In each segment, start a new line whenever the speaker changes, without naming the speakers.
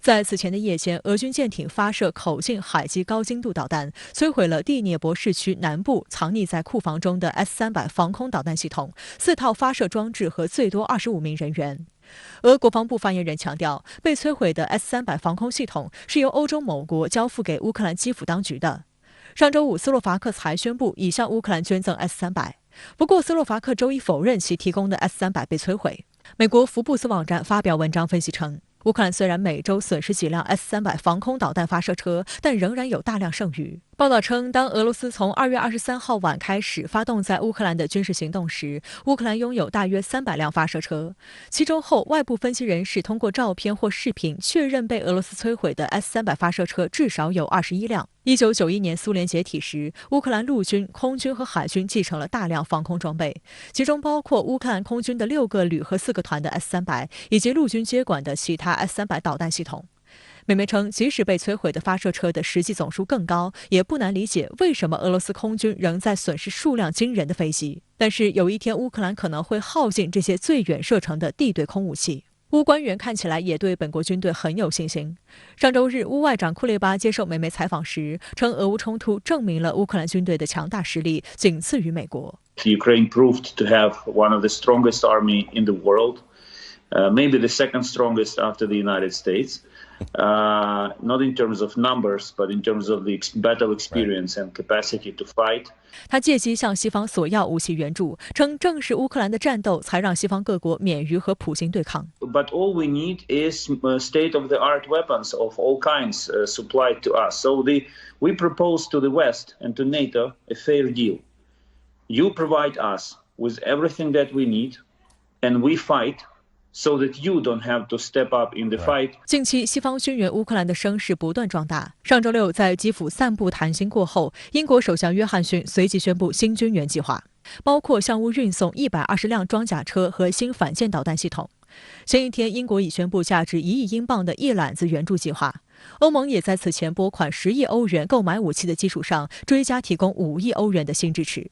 在此前的夜间，俄军舰艇发射口径海基高精度导弹，摧毁了第聂伯市区南部藏匿在库房中的 S-300防空导弹系统、4套发射装置和最多25名人员。俄国防部发言人强调，被摧毁的 S-300防空系统是由欧洲某国交付给乌克兰基辅当局的。上周五，斯洛伐克才宣布已向乌克兰捐赠 S-300，不过斯洛伐克周一否认其提供的 S-300被摧毁。美国福布斯网站发表文章分析称，乌克兰虽然每周损失几辆 S-300防空导弹发射车，但仍然有大量剩余。报道称，当俄罗斯从2月23号晚开始发动在乌克兰的军事行动时，乌克兰拥有大约300辆发射车。其中后，外部分析人士通过照片或视频确认，被俄罗斯摧毁的 S-300发射车至少有21辆。1991年苏联解体时，乌克兰陆军、空军和海军继承了大量防空装备，其中包括乌克兰空军的6个旅和4个团的 S-300，以及陆军接管的其他 S-300导弹系统。美媒称，即使被摧毁的发射车的实际总数更高，也不难理解为什么俄罗斯空军仍在损失数辆惊人的飞机。但是有一天，乌克兰可能会耗尽这些最远射程的地对空武器。乌官员看起来也对本国军队很有信心。上周日，乌外长库列巴接受美媒采访时称，俄乌冲突证明了乌克兰军队的强大实力仅次于美国。
Ukraine proved to have one of the strongest army in the world, maybe the second strongest after the United States. Not in terms of numbers, but in terms of the battle experience and capacity to fight.
他借机向西方索要武器援助，称正是乌克兰的战斗才让西方各国免于和普京对抗。
But all we need is state-of-the-art weapons of all kinds supplied to us. So we propose to the West and to NATO a fair deal. You provide us with everything that we need, and we fight.So that you don't have to step up in the fight.
近期，西方军援乌克兰的声势不断壮大。上周六，在基辅散布谈心过后，英国首相约翰逊随即宣布新军援计划，包括向乌运送120辆装甲车和新反舰导弹系统。前一天，英国已宣布价值1亿英镑的一揽子援助计划。欧盟也在此前拨款10亿欧元购买武器的基础上，追加提供5亿欧元的新支持。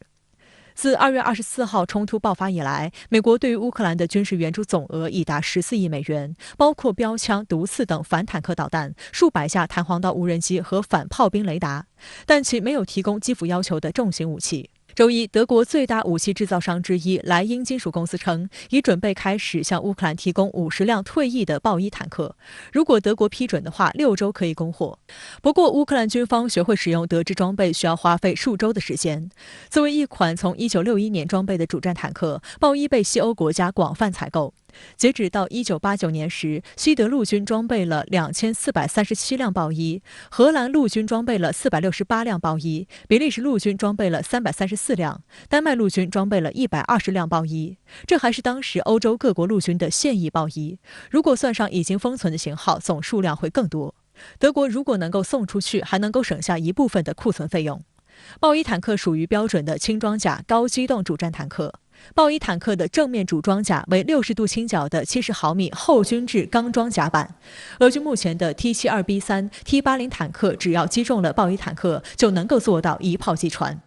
自2月24号冲突爆发以来，美国对于乌克兰的军事援助总额已达14亿美元，包括标枪、毒刺等反坦克导弹、数百架弹簧刀无人机和反炮兵雷达，但其没有提供基辅要求的重型武器。周一，德国最大武器制造商之一莱茵金属公司称，已准备开始向乌克兰提供50辆退役的豹一坦克，如果德国批准的话，6周可以供货。不过，乌克兰军方学会使用德制装备需要花费数周的时间。作为一款从1961年装备的主战坦克，豹一被西欧国家广泛采购。截止到1989年时，西德陆军装备了2437辆豹一，荷兰陆军装备了468辆豹一，比利时陆军装备了334辆，丹麦陆军装备了120辆豹一。这还是当时欧洲各国陆军的现役豹一，如果算上已经封存的型号，总数量会更多。德国如果能够送出去，还能够省下一部分的库存费用。豹一坦克属于标准的轻装甲高机动主战坦克。豹一坦克的正面主装甲为60度倾角的70毫米后军制钢装甲板。俄军目前的 T72B3、T80坦克只要击中了豹一坦克，就能够做到一炮击穿。